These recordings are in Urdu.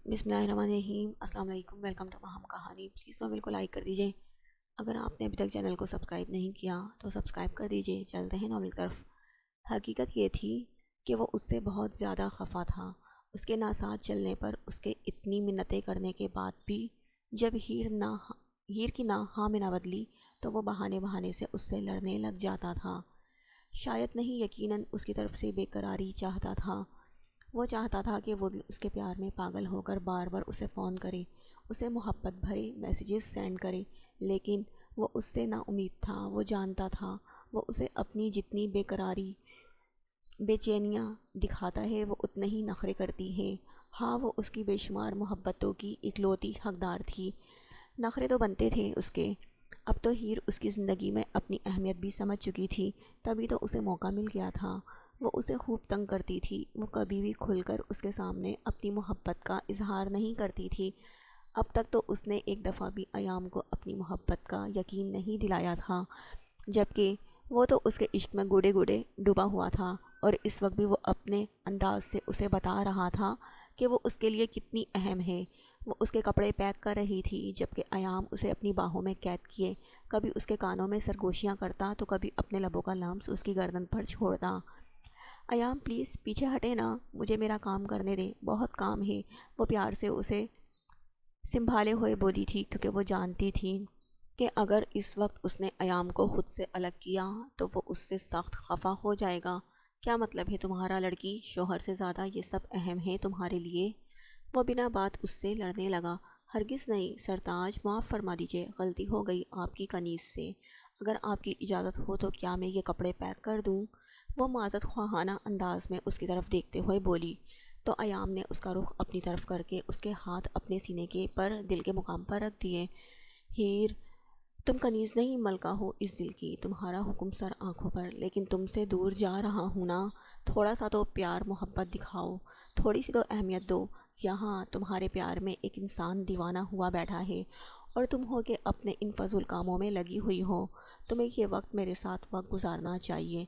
بسم اللہ الرحمن الرحیم۔ السلام علیکم، ویلکم ٹو ماہم کہانی۔ پلیز ناول کو لائک کر دیجئے۔ اگر آپ نے ابھی تک چینل کو سبسکرائب نہیں کیا تو سبسکرائب کر دیجئے۔ چلتے ہیں ناول کی طرف۔ حقیقت یہ تھی کہ وہ اس سے بہت زیادہ خفا تھا۔ اس کے ناساتھ چلنے پر اس کے اتنی منتیں کرنے کے بعد بھی جب ہیر کی نہ ہاں میں نہ بدلی تو وہ بہانے سے اس سے لڑنے لگ جاتا تھا۔ شاید نہیں، یقیناً اس کی طرف سے بے قراری چاہتا تھا۔ وہ چاہتا تھا کہ وہ بھی اس کے پیار میں پاگل ہو کر بار بار اسے فون کرے، اسے محبت بھرے میسیجز سینڈ کرے، لیکن وہ اس سے نا امید تھا۔ وہ جانتا تھا وہ اسے اپنی جتنی بے قراری بے چینیاں دکھاتا ہے وہ اتنے ہی نخرے کرتی ہے۔ ہاں، وہ اس کی بے شمار محبتوں کی اکلوتی حقدار تھی۔ نخرے تو بنتے تھے اس کے۔ اب تو ہیر اس کی زندگی میں اپنی اہمیت بھی سمجھ چکی تھی، تبھی تو اسے موقع مل گیا تھا۔ وہ اسے خوب تنگ کرتی تھی، وہ کبھی بھی کھل کر اس کے سامنے اپنی محبت کا اظہار نہیں کرتی تھی۔ اب تک تو اس نے ایک دفعہ بھی ایام کو اپنی محبت کا یقین نہیں دلایا تھا، جبکہ وہ تو اس کے عشق میں گوڑے گوڑے ڈوبا ہوا تھا، اور اس وقت بھی وہ اپنے انداز سے اسے بتا رہا تھا کہ وہ اس کے لیے کتنی اہم ہے۔ وہ اس کے کپڑے پیک کر رہی تھی جبکہ ایام اسے اپنی باہوں میں قید کیے، کبھی اس کے کانوں میں سرگوشیاں کرتا تو کبھی اپنے لبوں کا لمس اس کی گردن پر چھوڑتا۔ ایام پلیز پیچھے ہٹے نا، مجھے میرا کام کرنے دیں، بہت کام ہے، وہ پیار سے اسے سنبھالے ہوئے بولی تھی، کیونکہ وہ جانتی تھی کہ اگر اس وقت اس نے ایام کو خود سے الگ کیا تو وہ اس سے سخت خفا ہو جائے گا۔ کیا مطلب ہے تمہارا لڑکی؟ شوہر سے زیادہ یہ سب اہم ہے تمہارے لیے؟ وہ بنا بات اس سے لڑنے لگا۔ ہرگز نہیں سرتاج، معاف فرما دیجئے، غلطی ہو گئی آپ کی کنیز سے۔ اگر آپ کی اجازت ہو تو کیا میں یہ کپڑے پیک کر دوں؟ وہ معذرت خواہانہ انداز میں اس کی طرف دیکھتے ہوئے بولی، تو ایام نے اس کا رخ اپنی طرف کر کے اس کے ہاتھ اپنے سینے کے پر دل کے مقام پر رکھ دیے۔ ہیر، تم کنیز نہیں ملکہ ہو اس دل کی، تمہارا حکم سر آنکھوں پر، لیکن تم سے دور جا رہا ہوں نا، تھوڑا سا تو پیار محبت دکھاؤ، تھوڑی سی تو اہمیت دو۔ یہاں تمہارے پیار میں ایک انسان دیوانہ ہوا بیٹھا ہے، اور تم ہو کہ اپنے ان فضول کاموں میں لگی ہوئی ہو۔ تمہیں یہ وقت میرے ساتھ وقت گزارنا چاہیے۔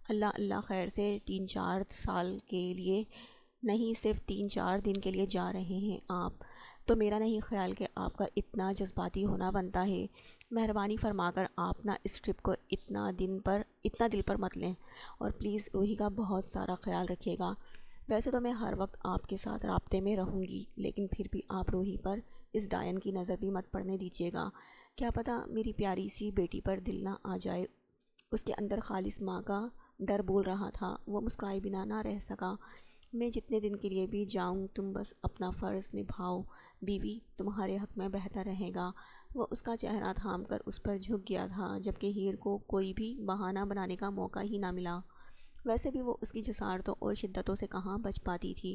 اللہ اللہ خیر سے 3-4 سال کے لیے نہیں، صرف 3-4 دن کے لیے جا رہے ہیں آپ، تو میرا نہیں خیال کہ آپ کا اتنا جذباتی ہونا بنتا ہے۔ مہربانی فرما کر آپ نا اس ٹرپ کو اتنا دل پر مت لیں، اور پلیز روحی کا بہت سارا خیال رکھیے گا۔ ویسے تو میں ہر وقت آپ کے ساتھ رابطے میں رہوں گی، لیکن پھر بھی آپ روحی پر اس ڈائن کی نظر بھی مت پڑنے دیجیے گا۔ کیا پتہ میری پیاری سی بیٹی پر دل نہ آ جائے۔ اس کے اندر خالص ماں کا ڈر بول رہا تھا۔ وہ مسکرائے بنا نہ رہ سکا۔ میں جتنے دن کے لیے بھی جاؤں تم بس اپنا فرض نبھاؤ، بیوی تمہارے حق میں بہتر رہے گا۔ وہ اس کا چہرہ تھام کر اس پر جھک گیا تھا، جبکہ ہیر کو کوئی بھی بہانہ بنانے کا موقع ہی نہ ملا۔ ویسے بھی وہ اس کی جسارتوں اور شدتوں سے کہاں بچ پاتی تھی۔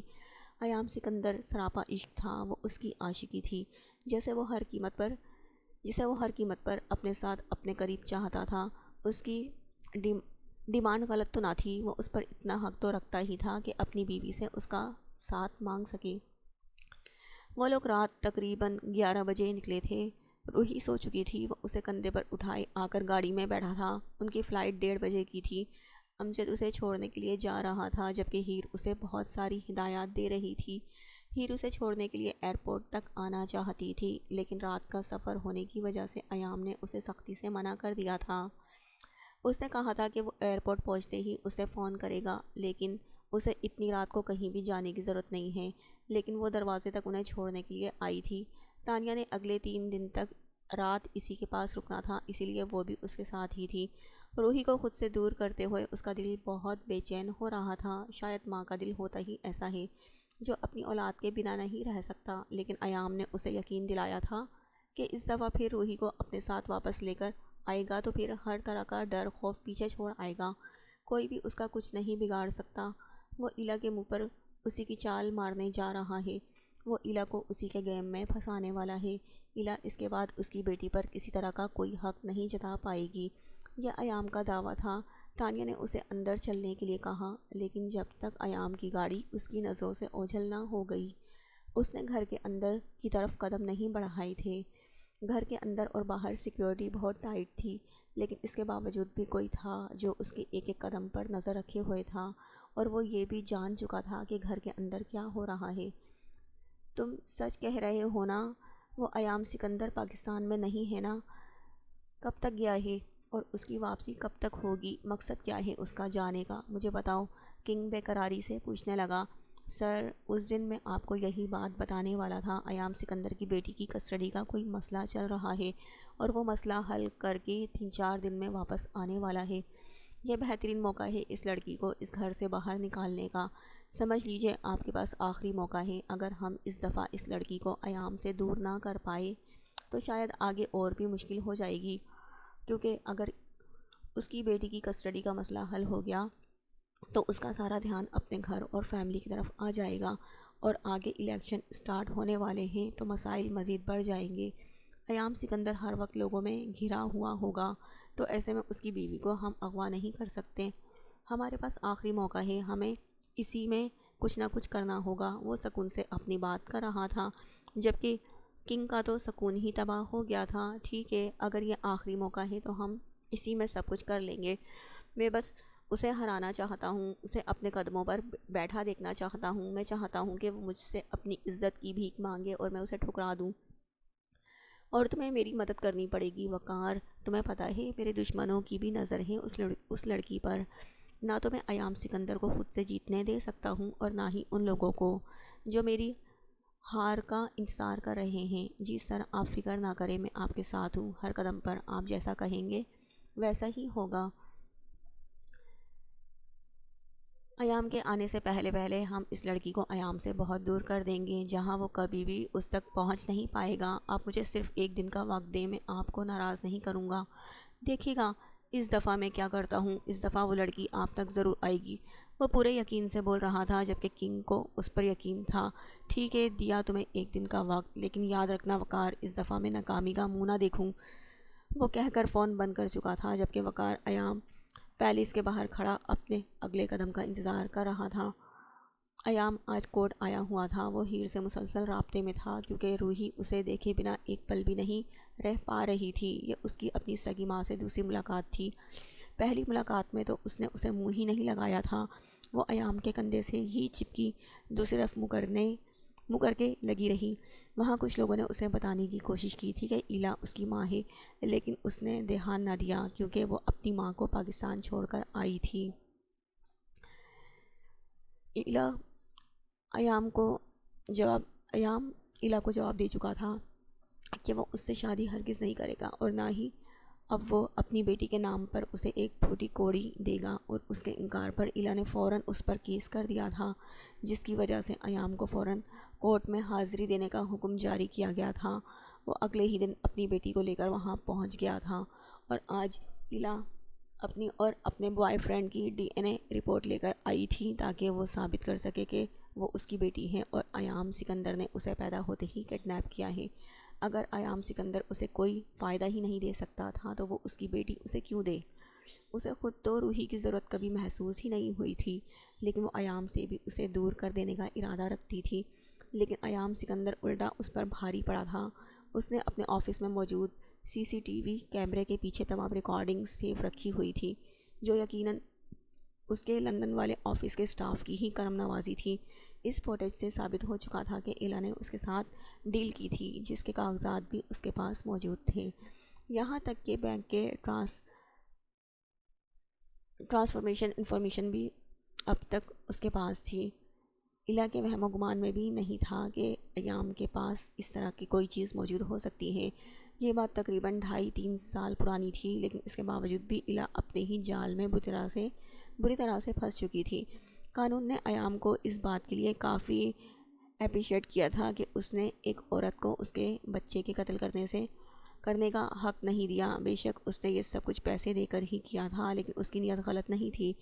ایام سکندر سراپا عشق تھا، وہ اس کی عاشقی تھی، جسے وہ ہر قیمت پر اپنے ساتھ اپنے قریب چاہتا تھا۔ اس کی ڈیمانڈ غلط تو نہ تھی، وہ اس پر اتنا حق تو رکھتا ہی تھا کہ اپنی بیوی سے اس کا ساتھ مانگ سکے۔ وہ لوگ رات تقریباً 11 بجے نکلے تھے۔ روحی سو چکی تھی، وہ اسے کندھے پر اٹھائے آ کر گاڑی میں بیٹھا تھا۔ ان کی فلائٹ 1:30 بجے کی تھی۔ امجد اسے چھوڑنے کے لیے جا رہا تھا، جبکہ ہیر اسے بہت ساری ہدایات دے رہی تھی۔ ہیر اسے چھوڑنے کے لیے ایئرپورٹ تک آنا چاہتی تھی، لیکن رات کا سفر ہونے کی وجہ سے ایام نے اسے سختی سے منع کر دیا تھا۔ اس نے کہا تھا کہ وہ ایئرپورٹ پہنچتے ہی اسے فون کرے گا، لیکن اسے اتنی رات کو کہیں بھی جانے کی ضرورت نہیں ہے۔ لیکن وہ دروازے تک انہیں چھوڑنے کے لیے آئی تھی۔ تانیہ نے اگلے 3 دن تک رات اسی کے پاس رکنا تھا، اسی لیے وہ بھی اس کے ساتھ ہی تھی۔ روحی کو خود سے دور کرتے ہوئے اس کا دل بہت بے چین ہو رہا تھا۔ شاید ماں کا دل ہوتا ہی ایسا ہے، جو اپنی اولاد کے بنا نہیں رہ سکتا، لیکن ایام نے اسے یقین دلایا تھا کہ اس دفعہ پھر روحی کو اپنے ساتھ واپس لے کر آئے گا تو پھر ہر طرح کا ڈر خوف پیچھے چھوڑ آئے گا، کوئی بھی اس کا کچھ نہیں بگاڑ سکتا۔ وہ ایلا کے منہ پر اسی کی چال مارنے جا رہا ہے، وہ ایلا کو اسی کے گیم میں پھنسانے والا ہے۔ ایلا اس کے بعد اس کی بیٹی پر کسی طرح کا کوئی حق نہیں جتا پائے گی، یہ ایام کا دعویٰ تھا۔ تانیہ نے اسے اندر چلنے کے لیے کہا، لیکن جب تک ایام کی گاڑی اس کی نظروں سے اوجھل نہ ہو گئی، اس نے گھر کے اندر کی طرف قدم نہیں بڑھائے تھے۔ گھر کے اندر اور باہر سیکیورٹی بہت ٹائٹ تھی، لیکن اس کے باوجود بھی کوئی تھا جو اس کے ایک ایک قدم پر نظر رکھے ہوئے تھا، اور وہ یہ بھی جان چکا تھا کہ گھر کے اندر کیا ہو رہا ہے۔ تم سچ کہہ رہے ہو نا؟ وہ ایام سکندر پاکستان میں نہیں ہے نا؟ کب تک گیا ہے اور اس کی واپسی کب تک ہوگی؟ مقصد کیا ہے اس کا جانے کا؟ مجھے بتاؤ۔ کنگ بے قراری سے پوچھنے لگا۔ سر، اس دن میں آپ کو یہی بات بتانے والا تھا۔ ایام سکندر کی بیٹی کی کسٹڈی کا کوئی مسئلہ چل رہا ہے اور وہ مسئلہ حل کر کے 3-4 دن میں واپس آنے والا ہے۔ یہ بہترین موقع ہے اس لڑکی کو اس گھر سے باہر نکالنے کا۔ سمجھ لیجئے آپ کے پاس آخری موقع ہے۔ اگر ہم اس دفعہ اس لڑکی کو ایام سے دور نہ کر پائے تو شاید آگے اور بھی مشکل ہو جائے گی، کیونکہ اگر اس کی بیٹی کی کسٹڈی کا مسئلہ حل ہو گیا تو اس کا سارا دھیان اپنے گھر اور فیملی کی طرف آ جائے گا، اور آگے الیکشن سٹارٹ ہونے والے ہیں تو مسائل مزید بڑھ جائیں گے۔ ایام سکندر ہر وقت لوگوں میں گھرا ہوا ہوگا، تو ایسے میں اس کی بیوی کو ہم اغوا نہیں کر سکتے۔ ہمارے پاس آخری موقع ہے، ہمیں اسی میں کچھ نہ کچھ کرنا ہوگا۔ وہ سکون سے اپنی بات کر رہا تھا، جبکہ کنگ کا تو سکون ہی تباہ ہو گیا تھا۔ ٹھیک ہے، اگر یہ آخری موقع ہے تو ہم اسی میں سب کچھ کر لیں گے۔ میں بس اسے ہرانا چاہتا ہوں، اسے اپنے قدموں پر بیٹھا دیکھنا چاہتا ہوں۔ میں چاہتا ہوں کہ وہ مجھ سے اپنی عزت کی بھیک مانگے اور میں اسے ٹھکرا دوں، اور تمہیں میری مدد کرنی پڑے گی وقار۔ تمہیں پتہ ہے میرے دشمنوں کی بھی نظر ہے اس لڑکی پر۔ نہ تو میں ایام سکندر کو خود سے جیتنے دے سکتا ہوں اور نہ ہی ان لوگوں کو جو میری ہار کا انتظار کر رہے ہیں۔ جی سر، آپ فکر نہ کریں، میں آپ کے ساتھ ہوں۔ ہر قدم پر آپ جیسا کہیں گے ویسا ہی ہوگا۔ ایام کے آنے سے پہلے ہم اس لڑکی کو ایام سے بہت دور کر دیں گے، جہاں وہ کبھی بھی اس تک پہنچ نہیں پائے گا۔ آپ مجھے صرف 1 دن کا وقت دیں، میں آپ کو ناراض نہیں کروں گا۔ دیکھیے گا اس دفعہ میں کیا کرتا ہوں، اس دفعہ وہ لڑکی آپ تک ضرور آئے گی۔ وہ پورے یقین سے بول رہا تھا، جبکہ کنگ کو اس پر یقین تھا۔ ٹھیک ہے، دیا تمہیں 1 دن کا وقت، لیکن یاد رکھنا وقار، اس دفعہ میں ناکامی کا منہ نہ دیکھوں۔ وہ کہہ کر فون بند کر چکا تھا، جبکہ وقار ایام پیلس کے باہر کھڑا اپنے اگلے قدم کا انتظار کر رہا تھا۔ ایام آج کورٹ آیا ہوا تھا۔ وہ ہیر سے مسلسل رابطے میں تھا، کیونکہ روحی اسے دیکھے بنا ایک پل بھی نہیں رہ پا رہی تھی۔ یہ اس کی اپنی سگی ماں سے دوسری ملاقات تھی۔ پہلی ملاقات میں تو اس نے اسے منہ ہی نہیں لگایا تھا۔ وہ ایام کے کندھے سے ہی چپکی دوسری طرف منہ کر کے لگی رہی۔ وہاں کچھ لوگوں نے اسے بتانے کی کوشش کی تھی کہ ایلا اس کی ماں ہے، لیکن اس نے دھیان نہ دیا، کیونکہ وہ اپنی ماں کو پاکستان چھوڑ کر آئی تھی۔ ایام ایلا کو جواب دے چکا تھا کہ وہ اس سے شادی ہرگز نہیں کرے گا، اور نہ ہی اب وہ اپنی بیٹی کے نام پر اسے ایک پھوٹی کوڑی دے گا، اور اس کے انکار پر ایلا نے فوراً اس پر کیس کر دیا تھا، جس کی وجہ سے ایام کو فوراً کورٹ میں حاضری دینے کا حکم جاری کیا گیا تھا۔ وہ اگلے ہی دن اپنی بیٹی کو لے کر وہاں پہنچ گیا تھا، اور آج ایلا اپنی اور اپنے بوائے فرینڈ کی DNA رپورٹ لے کر آئی تھی، تاکہ وہ ثابت کر سکے کہ وہ اس کی بیٹی ہے اور ایام سکندر نے اسے پیدا ہوتے ہی کڈنیپ کیا ہے۔ اگر ایام سکندر اسے کوئی فائدہ ہی نہیں دے سکتا تھا تو وہ اس کی بیٹی اسے کیوں دے؟ اسے خود تو روحی کی ضرورت کبھی محسوس ہی نہیں ہوئی تھی، لیکن وہ ایام سے بھی اسے دور کر دینے کا ارادہ رکھتی تھی۔ لیکن ایام سکندر الٹا اس پر بھاری پڑا تھا۔ اس نے اپنے آفس میں موجود CCTV کیمرے کے پیچھے تمام ریکارڈنگ سیو رکھی ہوئی تھی، جو یقیناً اس کے لندن والے آفس کے سٹاف کی ہی کرم نوازی تھی۔ اس فوٹیج سے ثابت ہو چکا تھا کہ ایلا نے اس کے ساتھ ڈیل کی تھی، جس کے کاغذات بھی اس کے پاس موجود تھے، یہاں تک کہ بینک کے ٹرانسفارمیشن انفارمیشن بھی اب تک اس کے پاس تھی۔ ایلا کے وہم و گمان میں بھی نہیں تھا کہ ایام کے پاس اس طرح کی کوئی چیز موجود ہو سکتی ہے۔ یہ بات تقریباً 2.5-3 سال پرانی تھی، لیکن اس کے باوجود بھی ایلا اپنے ہی جال میں بری طرح سے پھنس چکی تھی۔ قانون نے ایام کو اس بات کے لیے کافی اپریشیٹ کیا تھا کہ اس نے ایک عورت کو اس کے بچے کے قتل کرنے کا حق نہیں دیا۔ بے شک اس نے یہ سب کچھ پیسے دے کر ہی کیا تھا، لیکن اس کی نیت غلط نہیں تھی۔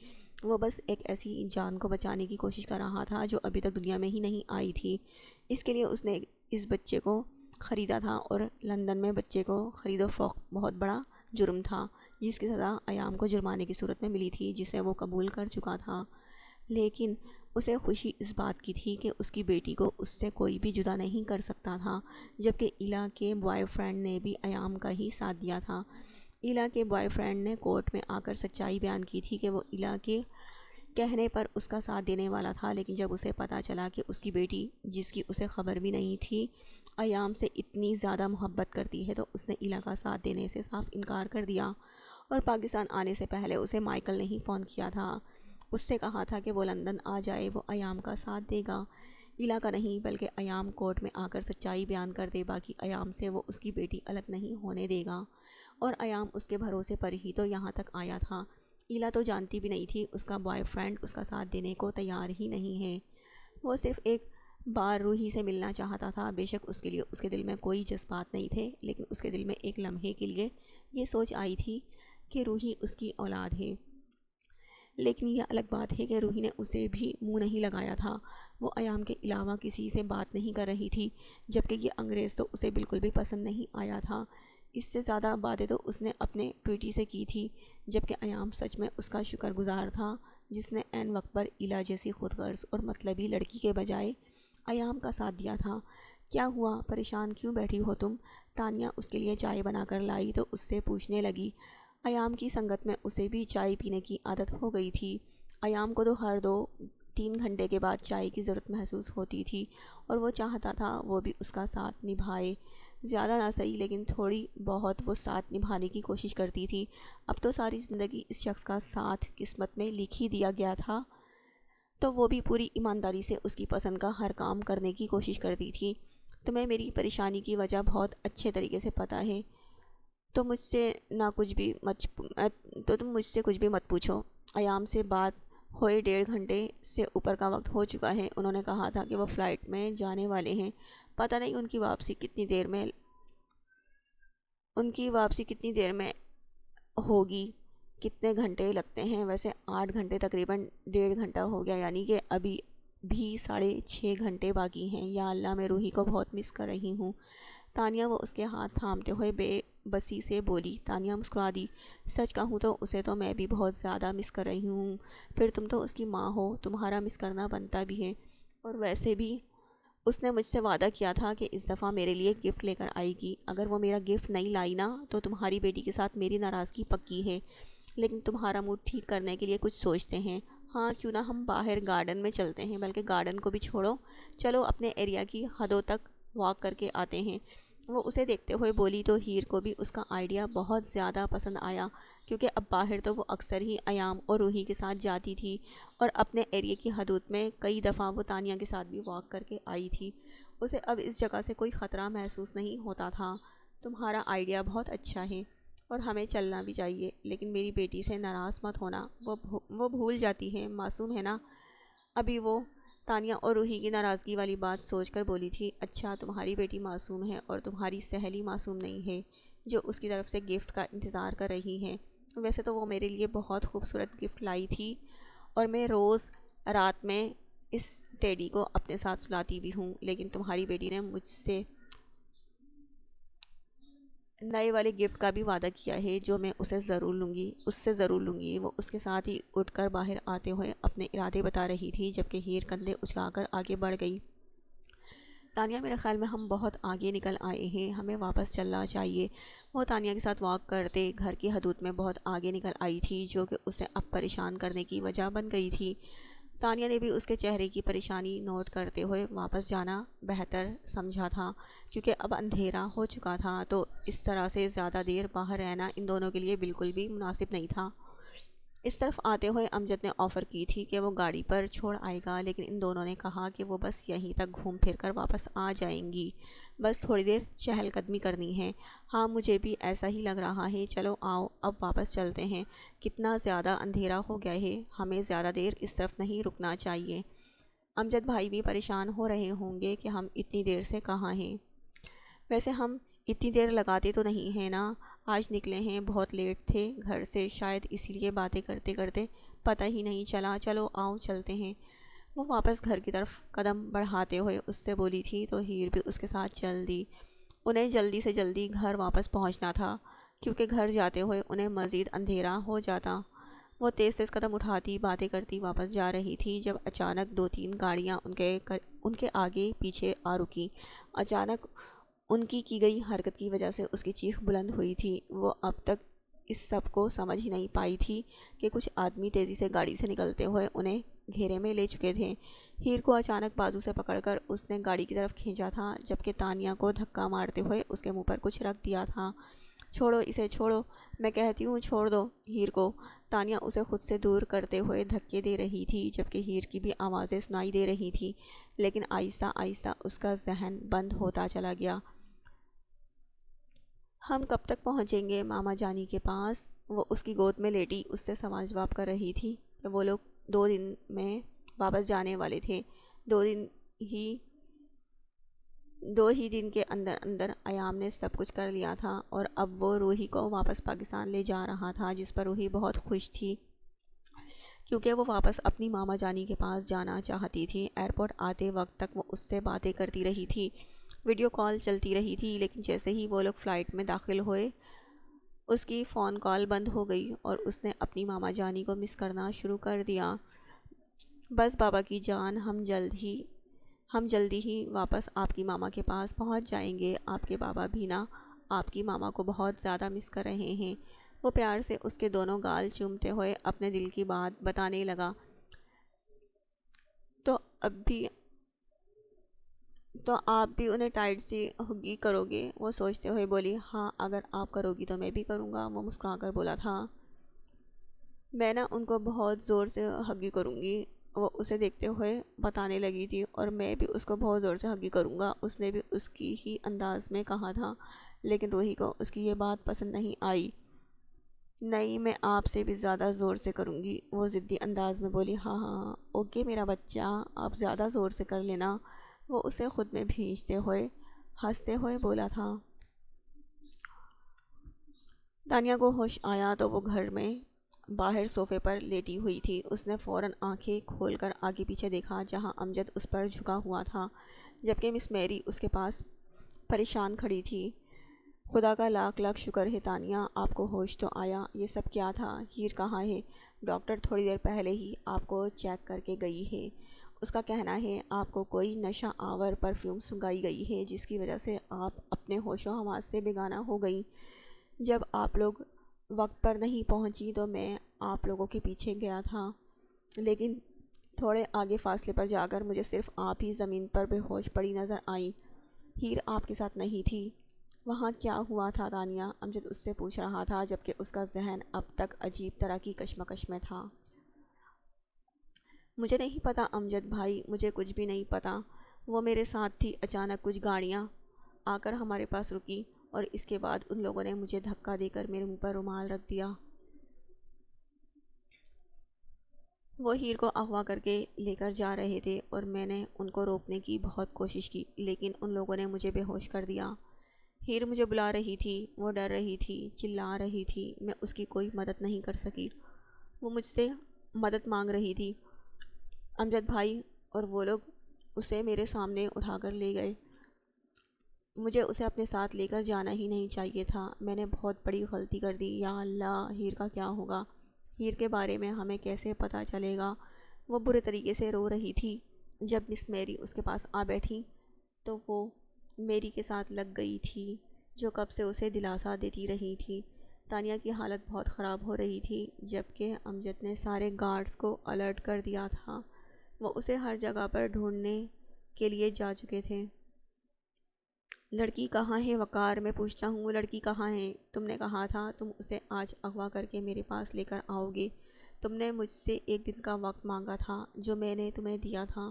وہ بس ایک ایسی جان کو بچانے کی کوشش کر رہا تھا جو ابھی تک دنیا میں ہی نہیں آئی تھی۔ اس کے لیے اس نے اس بچے کو خریدا تھا، اور لندن میں بچے کو خرید و فروخت بہت بڑا جرم تھا، جس کی سزا ایام کو جرمانے کی صورت میں ملی تھی، جسے وہ قبول کر چکا تھا۔ لیکن اسے خوشی اس بات کی تھی کہ اس کی بیٹی کو اس سے کوئی بھی جدا نہیں کر سکتا تھا، جبکہ ایلا کے بوائے فرینڈ نے بھی ایام کا ہی ساتھ دیا تھا۔ ایلا کے بوائے فرینڈ نے کورٹ میں آ کر سچائی بیان کی تھی کہ وہ ایلا کے کہنے پر اس کا ساتھ دینے والا تھا، لیکن جب اسے پتہ چلا کہ اس کی بیٹی، جس کی اسے خبر بھی نہیں تھی، ایام سے اتنی زیادہ محبت کرتی ہے، تو اس نے ایلا کا ساتھ دینے سے صاف انکار کر دیا، اور پاکستان آنے سے پہلے اسے مائیکل نے ہی فون کیا تھا، اس سے کہا تھا کہ وہ لندن آ جائے، وہ ایام کا ساتھ دے گا، ایلا کا نہیں، بلکہ ایام کورٹ میں آ کر سچائی بیان کر دے، باقی ایام سے وہ اس کی بیٹی الگ نہیں ہونے دے گا، اور ایام اس کے بھروسے پر ہی تو یہاں تک آیا تھا۔ ایلا تو جانتی بھی نہیں تھی اس کا بوائے فرینڈ اس کا ساتھ دینے کو تیار ہی نہیں ہے، وہ صرف ایک بار روحی سے ملنا چاہتا تھا، بے شک اس کے لیے اس کے دل میں کوئی جذبات نہیں تھے، لیکن اس کے دل میں ایک لمحے کے لیے یہ سوچ آئی تھی کہ روحی اس کی اولاد ہے، لیکن یہ الگ بات ہے کہ روحی نے اسے بھی منہ نہیں لگایا تھا، وہ ایام کے علاوہ کسی سے بات نہیں کر رہی تھی، جبکہ یہ انگریز تو اسے بالکل بھی پسند نہیں آیا تھا، اس سے زیادہ باتیں تو اس نے اپنے بیٹی سے کی تھی، جبکہ ایام سچ میں اس کا شکر گزار تھا، جس نے عین وقت پر ایلا جیسی خود غرض اور مطلبی لڑکی کے بجائے ایام کا ساتھ دیا تھا۔ کیا ہوا، پریشان کیوں بیٹھی ہو تم؟ تانیہ اس کے لیے چائے بنا کر لائی تو اس سے پوچھنے لگی۔ ایام کی سنگت میں اسے بھی چائے پینے کی عادت ہو گئی تھی، ایام کو تو ہر 2-3 گھنٹے کے بعد چائے کی ضرورت محسوس ہوتی تھی، اور وہ چاہتا تھا وہ بھی اس کا ساتھ نبھائے، زیادہ نہ صحیح لیکن تھوڑی بہت وہ ساتھ نبھانے کی کوشش کرتی تھی، اب تو ساری زندگی اس شخص کا ساتھ قسمت میں لکھ ہی دیا گیا تھا، تو وہ بھی پوری ایمانداری سے اس کی پسند کا ہر کام کرنے کی کوشش کرتی تھی۔ تمہیں میری پریشانی کی وجہ بہت اچھے طریقے سے پتہ ہے، تو مجھ سے تم مجھ سے کچھ بھی مت پوچھو۔ ایام سے بات ہوئے 1.5 گھنٹے سے اوپر کا وقت ہو چکا ہے، انہوں نے کہا تھا کہ وہ فلائٹ میں جانے والے ہیں، پتہ نہیں ان کی واپسی کتنی دیر میں ہوگی، کتنے گھنٹے لگتے ہیں، ویسے 8 گھنٹے تقریباً 1.5 گھنٹہ ہو گیا، یعنی کہ ابھی بھی 6.5 گھنٹے باقی ہیں، یا اللہ میں روحی کو بہت مس کر رہی ہوں۔ تانیہ وہ اس کے ہاتھ تھامتے ہوئے بے بسی سے بولی۔ تانیہ مسکرا دی۔ سچ کہوں تو اسے تو میں بھی بہت زیادہ مس کر رہی ہوں، پھر تم تو اس کی ماں ہو، تمہارا مس کرنا بنتا بھی ہے، اور ویسے بھی اس نے مجھ سے وعدہ کیا تھا کہ اس دفعہ میرے لیے گفٹ لے کر آئے گی، اگر وہ میرا گفٹ نہیں لائی نا تو تمہاری بیٹی کے ساتھ میری ناراضگی پکی ہے، لیکن تمہارا موڈ ٹھیک کرنے کے لیے کچھ سوچتے ہیں، ہاں کیوں نہ ہم باہر گارڈن میں چلتے ہیں، بلکہ گارڈن کو بھی چھوڑو، چلو اپنے ایریا کی حدوں تک واک کر کے آتے ہیں۔ وہ اسے دیکھتے ہوئے بولی تو ہیر کو بھی اس کا آئیڈیا بہت زیادہ پسند آیا، کیونکہ اب باہر تو وہ اکثر ہی ایام اور روحی کے ساتھ جاتی تھی، اور اپنے ایریا کی حدود میں کئی دفعہ وہ تانیہ کے ساتھ بھی واک کر کے آئی تھی، اسے اب اس جگہ سے کوئی خطرہ محسوس نہیں ہوتا تھا۔ تمہارا آئیڈیا بہت اچھا ہے اور ہمیں چلنا بھی چاہیے، لیکن میری بیٹی سے ناراض مت ہونا، وہ بھول جاتی ہے، معصوم ہے نا۔ ابھی وہ تانیہ اور روحی کی ناراضگی والی بات سوچ کر بولی تھی، اچھا تمہاری بیٹی معصوم ہے اور تمہاری سہیلی معصوم نہیں ہے جو اس کی طرف سے گفٹ کا انتظار کر رہی ہیں، ویسے تو وہ میرے لیے بہت خوبصورت گفٹ لائی تھی، اور میں روز رات میں اس ٹیڈی کو اپنے ساتھ سلاتی بھی ہوں، لیکن تمہاری بیٹی نے مجھ سے نئے والے گفٹ کا بھی وعدہ کیا ہے جو میں اس سے ضرور لوں گی۔ وہ اس کے ساتھ ہی اٹھ کر باہر آتے ہوئے اپنے ارادے بتا رہی تھی، جبکہ ہیر کندھے اچھلا کر آگے بڑھ گئی۔ تانیہ میرے خیال میں ہم بہت آگے نکل آئے ہیں، ہمیں واپس چلنا چاہیے۔ وہ تانیہ کے ساتھ واک کرتے گھر کی حدود میں بہت آگے نکل آئی تھی، جو کہ اسے اب پریشان کرنے کی وجہ بن گئی تھی۔ تانیہ نے بھی اس کے چہرے کی پریشانی نوٹ کرتے ہوئے واپس جانا بہتر سمجھا تھا، کیونکہ اب اندھیرا ہو چکا تھا، تو اس طرح سے زیادہ دیر باہر رہنا ان دونوں کے لیے بالکل بھی مناسب نہیں تھا۔ اس طرف آتے ہوئے امجد نے آفر کی تھی کہ وہ گاڑی پر چھوڑ آئے گا، لیکن ان دونوں نے کہا کہ وہ بس یہیں تک گھوم پھر کر واپس آ جائیں گی، بس تھوڑی دیر چہل قدمی کرنی ہے۔ ہاں مجھے بھی ایسا ہی لگ رہا ہے، چلو آؤ اب واپس چلتے ہیں، کتنا زیادہ اندھیرا ہو گیا ہے، ہمیں زیادہ دیر اس طرف نہیں رکنا چاہیے۔ امجد بھائی بھی پریشان ہو رہے ہوں گے کہ ہم اتنی دیر سے کہاں ہیں، ویسے ہم اتنی دیر لگاتے تو نہیں ہیں نا، آج نکلے ہیں بہت لیٹ تھے گھر سے، شاید اسی لیے باتیں کرتے کرتے پتہ ہی نہیں چلا، چلو آؤ چلتے ہیں۔ وہ واپس گھر کی طرف قدم بڑھاتے ہوئے اس سے بولی تھی تو ہیر بھی اس کے ساتھ چل دی۔ انہیں جلدی سے جلدی گھر واپس پہنچنا تھا، کیونکہ گھر جاتے ہوئے انہیں مزید اندھیرا ہو جاتا۔ وہ تیز تیز قدم اٹھاتی باتیں کرتی واپس جا رہی تھی، جب اچانک 2-3 گاڑیاں ان کے آگے پیچھے آ رکیں۔ اچانک ان کی گئی حرکت کی وجہ سے اس کی چیخ بلند ہوئی تھی۔ وہ اب تک اس سب کو سمجھ ہی نہیں پائی تھی کہ کچھ آدمی تیزی سے گاڑی سے نکلتے ہوئے انہیں گھیرے میں لے چکے تھے۔ ہیر کو اچانک بازو سے پکڑ کر اس نے گاڑی کی طرف کھینچا تھا، جبکہ تانیہ کو دھکا مارتے ہوئے اس کے منہ پر کچھ رکھ دیا تھا۔ چھوڑو اسے، چھوڑو، میں کہتی ہوں چھوڑ دو ہیر کو۔ تانیہ اسے خود سے دور کرتے ہوئے دھکے دے رہی تھی، جبکہ ہیر کی بھی آوازیں سنائی دے رہی تھی، لیکن آہستہ آہستہ اس کا ذہن بند ہوتا چلا گیا۔ ہم کب تک پہنچیں گے ماما جانی کے پاس؟ وہ اس کی گود میں لیٹی اس سے سوال جواب کر رہی تھی کہ وہ لوگ 2 دن میں واپس جانے والے تھے۔ دو دن ہی دو ہی دن کے اندر اندر ایام نے سب کچھ کر لیا تھا، اور اب وہ روحی کو واپس پاکستان لے جا رہا تھا، جس پر روحی بہت خوش تھی، کیونکہ وہ واپس اپنی ماما جانی کے پاس جانا چاہتی تھی۔ ایئرپورٹ آتے وقت تک وہ اس سے باتیں کرتی رہی تھی، ویڈیو کال چلتی رہی تھی، لیکن جیسے ہی وہ لوگ فلائٹ میں داخل ہوئے اس کی فون کال بند ہو گئی اور اس نے اپنی ماما جانی کو مس کرنا شروع کر دیا۔ بس بابا کی جان، ہم جلدی ہی واپس آپ کی ماما کے پاس پہنچ جائیں گے۔ آپ کے بابا بھی نا آپ کی ماما کو بہت زیادہ مس کر رہے ہیں۔ وہ پیار سے اس کے دونوں گال چومتے ہوئے اپنے دل کی بات بتانے لگا۔ تو آپ بھی انہیں ٹائٹ سی ہگی کرو گے؟ وہ سوچتے ہوئے بولی۔ ہاں، اگر آپ کرو گی تو میں بھی کروں گا، وہ مسکرا کر بولا تھا۔ میں نا ان کو بہت زور سے ہگی کروں گی، وہ اسے دیکھتے ہوئے بتانے لگی تھی، اور میں بھی اس کو بہت زور سے ہگی کروں گا، اس نے بھی اس کی ہی انداز میں کہا تھا، لیکن روحی کو اس کی یہ بات پسند نہیں آئی۔ نہیں، میں آپ سے بھی زیادہ زور سے کروں گی، وہ ضدی انداز میں بولی۔ ہاں ہاں اوکے میرا بچہ، آپ زیادہ زور سے کر لینا، وہ اسے خود میں بھینچتے ہوئے ہنستے ہوئے بولا تھا۔ تانیہ کو ہوش آیا تو وہ گھر میں باہر صوفے پر لیٹی ہوئی تھی۔ اس نے فوراً آنکھیں کھول کر آگے پیچھے دیکھا، جہاں امجد اس پر جھکا ہوا تھا، جبکہ مس میری اس کے پاس پریشان کھڑی تھی۔ خدا کا لاکھ لاکھ شکر ہے تانیہ، آپ کو ہوش تو آیا۔ یہ سب کیا تھا؟ ہیر کہاں ہے؟ ڈاکٹر تھوڑی دیر پہلے ہی آپ کو چیک کر کے گئی ہے، اس کا کہنا ہے آپ کو کوئی نشہ آور پرفیوم سنگائی گئی ہے، جس کی وجہ سے آپ اپنے ہوش و حواس سے بیگانہ ہو گئی۔ جب آپ لوگ وقت پر نہیں پہنچی تو میں آپ لوگوں کے پیچھے گیا تھا، لیکن تھوڑے آگے فاصلے پر جا کر مجھے صرف آپ ہی زمین پر بے ہوش پڑی نظر آئی، ہیر آپ کے ساتھ نہیں تھی۔ وہاں کیا ہوا تھا تانیہ؟ امجد اس سے پوچھ رہا تھا، جبکہ اس کا ذہن اب تک عجیب طرح کی کشمکش میں تھا۔ مجھے نہیں پتہ امجد بھائی، مجھے کچھ بھی نہیں پتہ، وہ میرے ساتھ تھی، اچانک کچھ گاڑیاں آ کر ہمارے پاس رکی، اور اس کے بعد ان لوگوں نے مجھے دھکا دے کر میرے منہ پر رومال رکھ دیا۔ وہ ہیر کو اغوا کر کے لے کر جا رہے تھے، اور میں نے ان کو روکنے کی بہت کوشش کی، لیکن ان لوگوں نے مجھے بے ہوش کر دیا۔ ہیر مجھے بلا رہی تھی، وہ ڈر رہی تھی، چلا رہی تھی، میں اس کی کوئی مدد نہیں کر سکی، وہ مجھ سے مدد مانگ رہی تھی امجد بھائی، اور وہ لوگ اسے میرے سامنے اٹھا کر لے گئے۔ مجھے اسے اپنے ساتھ لے کر جانا ہی نہیں چاہیے تھا، میں نے بہت بڑی غلطی کر دی۔ یا اللہ، ہیر کا کیا ہوگا؟ ہیر کے بارے میں ہمیں کیسے پتہ چلے گا؟ وہ برے طریقے سے رو رہی تھی۔ جب مس میری اس کے پاس آ بیٹھی تو وہ میری کے ساتھ لگ گئی تھی، جو کب سے اسے دلاسا دیتی رہی تھی۔ تانیہ کی حالت بہت خراب ہو رہی تھی، جبکہ امجد نے سارے گارڈز کو الرٹ کر دیا تھا، وہ اسے ہر جگہ پر ڈھونڈنے کے لیے جا چکے تھے۔ لڑکی کہاں ہے وقار؟ میں پوچھتا ہوں، وہ لڑکی کہاں ہے؟ تم نے کہا تھا تم اسے آج اغوا کر کے میرے پاس لے کر آؤ گے، تم نے مجھ سے 1 دن کا وقت مانگا تھا، جو میں نے تمہیں دیا تھا۔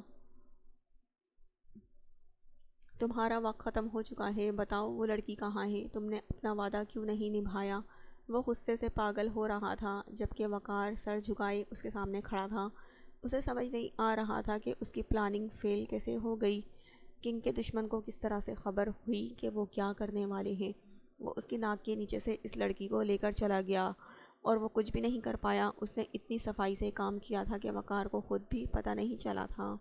تمہارا وقت ختم ہو چکا ہے، بتاؤ وہ لڑکی کہاں ہے؟ تم نے اپنا وعدہ کیوں نہیں نبھایا؟ وہ غصے سے پاگل ہو رہا تھا، جبکہ وقار سر جھکائے اس کے سامنے کھڑا تھا۔ اسے سمجھ نہیں آ رہا تھا کہ اس کی پلاننگ فیل کیسے ہو گئی۔ کنگ کے دشمن کو کس طرح سے خبر ہوئی کہ وہ کیا کرنے والے ہیں؟ وہ اس کی ناک کے نیچے سے اس لڑکی کو لے کر چلا گیا، اور وہ کچھ بھی نہیں کر پایا۔ اس نے اتنی صفائی سے کام کیا تھا کہ وقار کو خود بھی پتہ نہیں چلا تھا۔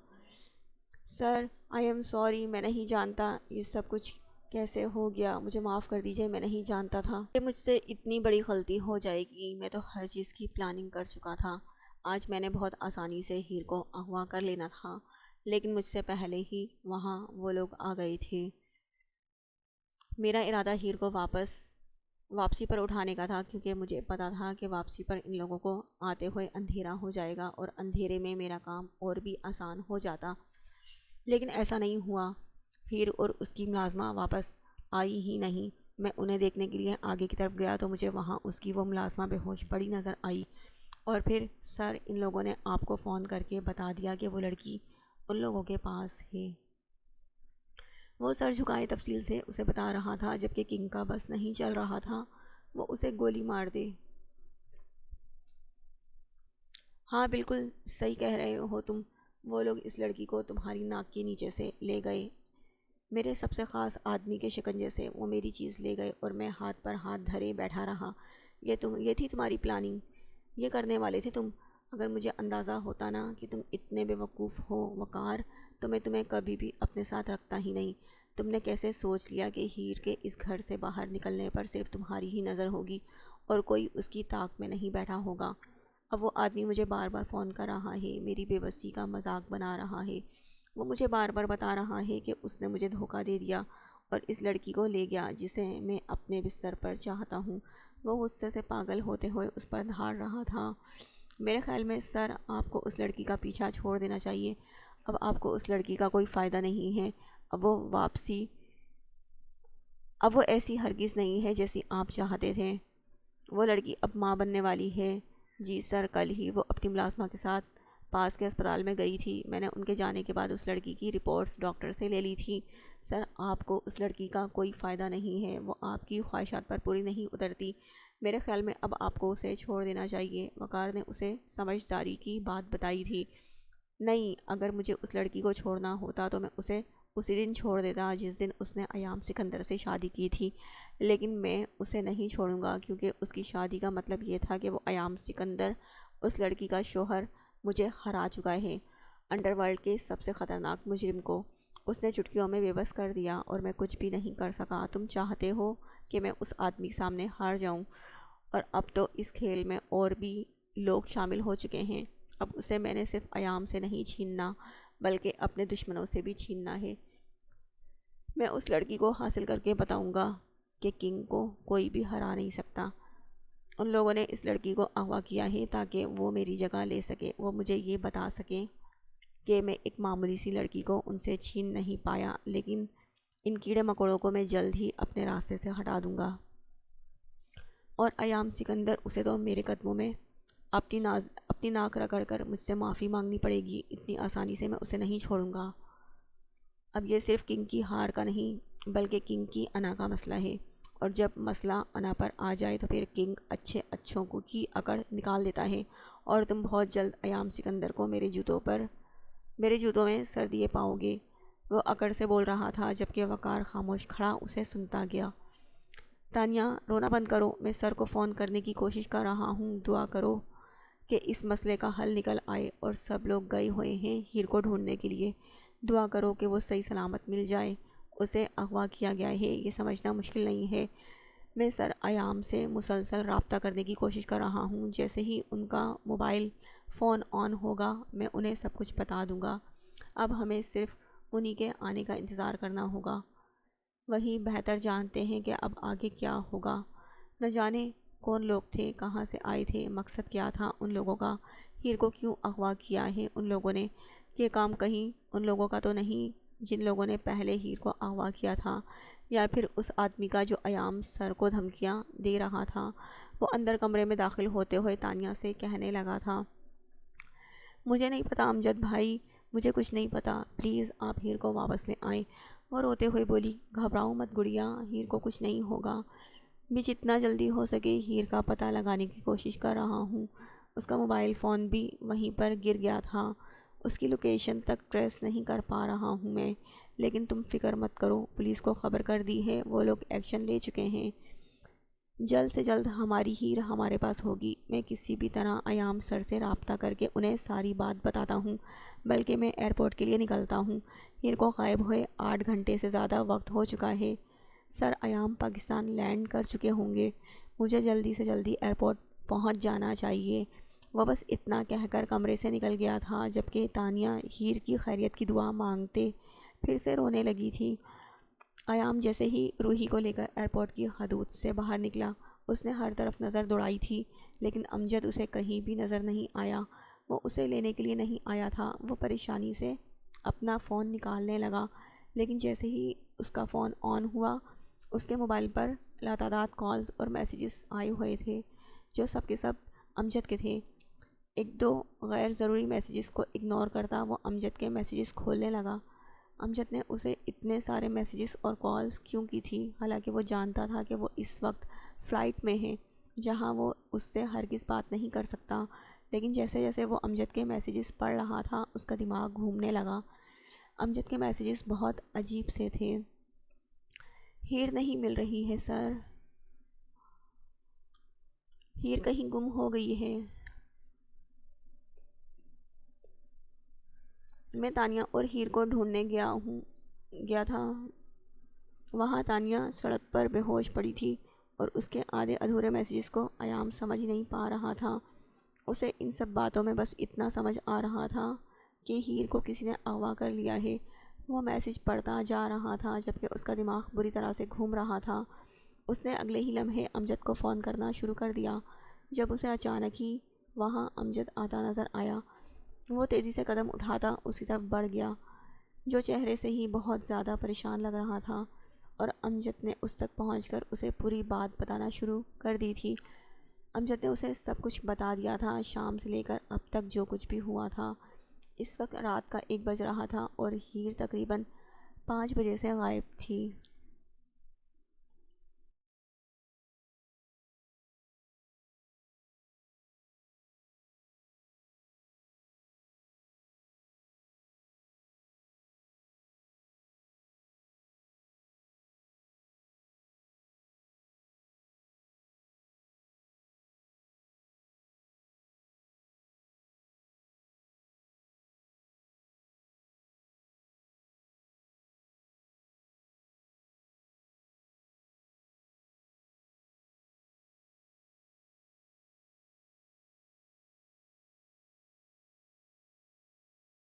سر، آئی ایم سوری، میں نہیں جانتا یہ سب کچھ کیسے ہو گیا، مجھے معاف کر دیجئے، میں نہیں جانتا تھا کہ مجھ سے اتنی بڑی غلطی ہو جائے گی، میں تو ہر چیز کی پلاننگ کر چکا تھا۔ آج میں نے بہت آسانی سے ہیر کو اغوا کر لینا تھا، لیکن مجھ سے پہلے ہی وہاں وہ لوگ آ گئے تھے۔ میرا ارادہ ہیر کو واپس واپسی پر اٹھانے کا تھا، کیونکہ مجھے پتہ تھا کہ واپسی پر ان لوگوں کو آتے ہوئے اندھیرا ہو جائے گا اور اندھیرے میں میرا کام اور بھی آسان ہو جاتا، لیکن ایسا نہیں ہوا۔ ہیر اور اس کی ملازمہ واپس آئی ہی نہیں۔ میں انہیں دیکھنے کے لیے آگے کی طرف گیا تو مجھے وہاں اس کی وہ ملازمہ بے ہوش پڑی نظر آئی، اور پھر سر ان لوگوں نے آپ کو فون کر کے بتا دیا کہ وہ لڑکی ان لوگوں کے پاس ہے۔ وہ سر جھکائے تفصیل سے اسے بتا رہا تھا، جبکہ کنگ کا بس نہیں چل رہا تھا وہ اسے گولی مار دے۔ ہاں بالکل صحیح کہہ رہے ہو تم، وہ لوگ اس لڑکی کو تمہاری ناک کے نیچے سے لے گئے، میرے سب سے خاص آدمی کے شکنجے سے وہ میری چیز لے گئے، اور میں ہاتھ پر ہاتھ دھرے بیٹھا رہا۔ یہ تھی تمہاری پلاننگ، یہ کرنے والے تھے تم۔ اگر مجھے اندازہ ہوتا نا کہ تم اتنے بے وقوف ہو وقار، تو میں تمہیں کبھی بھی اپنے ساتھ رکھتا ہی نہیں۔ تم نے کیسے سوچ لیا کہ ہیر کے اس گھر سے باہر نکلنے پر صرف تمہاری ہی نظر ہوگی اور کوئی اس کی طاق میں نہیں بیٹھا ہوگا؟ اب وہ آدمی مجھے بار بار فون کر رہا ہے، میری بے بسی کا مذاق بنا رہا ہے، وہ مجھے بار بار بتا رہا ہے کہ اس نے مجھے دھوکہ دے دیا اور اس لڑکی کو لے گیا جسے میں اپنے بستر پر چاہتا ہوں۔ وہ غصے سے پاگل ہوتے ہوئے اس پر دھاڑ رہا تھا۔ میرے خیال میں سر آپ کو اس لڑکی کا پیچھا چھوڑ دینا چاہیے۔ اب آپ کو اس لڑکی کا کوئی فائدہ نہیں ہے۔ اب وہ ایسی ہرگز نہیں ہے جیسی آپ چاہتے تھے۔ وہ لڑکی اب ماں بننے والی ہے۔ جی سر، کل ہی وہ اپنی ملازمہ کے ساتھ پاس کے اسپتال میں گئی تھی۔ میں نے ان کے جانے کے بعد اس لڑکی کی رپورٹس ڈاکٹر سے لے لی تھی۔ سر آپ کو اس لڑکی کا کوئی فائدہ نہیں ہے، وہ آپ کی خواہشات پر پوری نہیں اترتی۔ میرے خیال میں اب آپ کو اسے چھوڑ دینا چاہیے۔ وقار نے اسے سمجھداری کی بات بتائی تھی۔ نہیں، اگر مجھے اس لڑکی کو چھوڑنا ہوتا تو میں اسے اسی دن چھوڑ دیتا جس دن اس نے ایام سکندر سے شادی کی تھی، لیکن میں اسے نہیں چھوڑوں گا، کیونکہ اس کی شادی کا مطلب یہ تھا کہ وہ ایام سکندر، اس لڑکی کا شوہر، مجھے ہرا چکا ہے۔ انڈر ورلڈ کے سب سے خطرناک مجرم کو اس نے چٹکیوں میں بے بس کر دیا، اور میں کچھ بھی نہیں کر سکا۔ تم چاہتے ہو کہ میں اس آدمی کے سامنے ہار جاؤں، اور اب تو اس کھیل میں اور بھی لوگ شامل ہو چکے ہیں۔ اب اسے میں نے صرف ایام سے نہیں چھیننا، بلکہ اپنے دشمنوں سے بھی چھیننا ہے۔ میں اس لڑکی کو حاصل کر کے بتاؤں گا کہ کنگ کو کوئی بھی ہرا نہیں سکتا۔ ان لوگوں نے اس لڑکی کو اغوا کیا ہے تاکہ وہ میری جگہ لے سکے، وہ مجھے یہ بتا سکیں کہ میں ایک معمولی سی لڑکی کو ان سے چھین نہیں پایا، لیکن ان کیڑے مکوڑوں کو میں جلد ہی اپنے راستے سے ہٹا دوں گا، اور ایام سکندر اسے تو میرے قدموں میں اپنی ناک رگڑ کر مجھ سے معافی مانگنی پڑے گی۔ اتنی آسانی سے میں اسے نہیں چھوڑوں گا۔ اب یہ صرف کنگ کی ہار کا نہیں بلکہ کنگ کی انا کا مسئلہ ہے، اور جب مسئلہ انا پر آ جائے تو پھر کنگ اچھوں کو کی اکڑ نکال دیتا ہے، اور تم بہت جلد ایام سکندر کو میرے جوتوں میں سر دیے پاؤ گے۔ وہ اکڑ سے بول رہا تھا، جبکہ وقار خاموش کھڑا اسے سنتا گیا۔ تانیہ، رونا بند کرو، میں سر کو فون کرنے کی کوشش کر رہا ہوں۔ دعا کرو کہ اس مسئلے کا حل نکل آئے، اور سب لوگ گئے ہوئے ہیں ہیر کو ڈھونڈنے کے لیے۔ دعا کرو کہ وہ صحیح سلامت مل جائے۔ اسے اغوا کیا گیا ہے، یہ سمجھنا مشکل نہیں ہے۔ میں سر ایام سے مسلسل رابطہ کرنے کی کوشش کر رہا ہوں۔ جیسے ہی ان کا موبائل فون آن ہوگا میں انہیں سب کچھ بتا دوں گا۔ اب ہمیں صرف انہی کے آنے کا انتظار کرنا ہوگا۔ وہی بہتر جانتے ہیں کہ اب آگے کیا ہوگا۔ نہ جانے کون لوگ تھے، کہاں سے آئے تھے، مقصد کیا تھا ان لوگوں کا، ہیر کو کیوں اغوا کیا ہے ان لوگوں نے۔ یہ کام کہیں ان لوگوں کا تو نہیں جن لوگوں نے پہلے ہیر کو اغوا کیا تھا، یا پھر اس آدمی کا جو ایام سر کو دھمکیاں دے رہا تھا۔ وہ اندر کمرے میں داخل ہوتے ہوئے تانیہ سے کہنے لگا تھا، مجھے نہیں پتا امجد بھائی، مجھے کچھ نہیں پتا، پلیز آپ ہیر کو واپس لے آئیں۔ وہ روتے ہوئے بولی، گھبراؤ مت گڑیا، ہیر کو کچھ نہیں ہوگا۔ میں جتنا جلدی ہو سکے ہیر کا پتہ لگانے کی کوشش کر رہا ہوں۔ اس کا موبائل فون بھی وہیں پر گر گیا تھا، اس کی لوکیشن تک ٹریس نہیں کر پا رہا ہوں میں، لیکن تم فکر مت کرو، پولیس کو خبر کر دی ہے، وہ لوگ ایکشن لے چکے ہیں۔ جلد سے جلد ہماری ہیر ہمارے پاس ہوگی۔ میں کسی بھی طرح ایام سر سے رابطہ کر کے انہیں ساری بات بتاتا ہوں، بلکہ میں ایئرپورٹ کے لیے نکلتا ہوں۔ ہیر کو غائب ہوئے 8 گھنٹے سے زیادہ وقت ہو چکا ہے۔ سر ایام پاکستان لینڈ کر چکے ہوں گے، مجھے جلدی سے جلدی ایئرپورٹ پہنچ جانا چاہیے۔ وہ بس اتنا کہہ کر کمرے سے نکل گیا تھا، جبکہ تانیہ ہیر کی خیریت کی دعا مانگتے پھر سے رونے لگی تھی۔ ایام جیسے ہی روحی کو لے کر ایئرپورٹ کی حدود سے باہر نکلا، اس نے ہر طرف نظر دوڑائی تھی، لیکن امجد اسے کہیں بھی نظر نہیں آیا۔ وہ اسے لینے کے لیے نہیں آیا تھا۔ وہ پریشانی سے اپنا فون نکالنے لگا، لیکن جیسے ہی اس کا فون آن ہوا، اس کے موبائل پر لاتعداد کالز اور میسیجز آئے ہوئے تھے، جو سب کے سب امجد کے تھے۔ ایک دو غیر ضروری میسیجز کو اگنور کرتا وہ امجد کے میسیجز کھولنے لگا۔ امجد نے اسے اتنے سارے میسیجز اور کالز کیوں کی تھی، حالانکہ وہ جانتا تھا کہ وہ اس وقت فلائٹ میں ہے جہاں وہ اس سے ہرگز بات نہیں کر سکتا۔ لیکن جیسے جیسے وہ امجد کے میسیجز پڑھ رہا تھا، اس کا دماغ گھومنے لگا۔ امجد کے میسیجز بہت عجیب سے تھے۔ ہیر نہیں مل رہی ہے سر، ہیر کہیں گم ہو گئی ہے۔ میں تانیہ اور ہیر کو ڈھونڈنے گیا تھا۔ وہاں تانیہ سڑک پر بے ہوش پڑی تھی اور اس کے آدھے ادھورے میسیجز کو ایام سمجھ نہیں پا رہا تھا۔ اسے ان سب باتوں میں بس اتنا سمجھ آ رہا تھا کہ ہیر کو کسی نے اغوا کر لیا ہے۔ وہ میسیج پڑھتا جا رہا تھا جبکہ اس کا دماغ بری طرح سے گھوم رہا تھا۔ اس نے اگلے ہی لمحے امجد کو فون کرنا شروع کر دیا جب اسے اچانک ہی وہاں امجد آتا نظر آیا۔ وہ تیزی سے قدم اٹھاتا اسی طرف بڑھ گیا، جو چہرے سے ہی بہت زیادہ پریشان لگ رہا تھا، اور امجد نے اس تک پہنچ کر اسے پوری بات بتانا شروع کر دی تھی۔ امجد نے اسے سب کچھ بتا دیا تھا، شام سے لے کر اب تک جو کچھ بھی ہوا تھا۔ اس وقت رات کا 1 بج رہا تھا اور ہیر تقریباً 5 بجے سے غائب تھی۔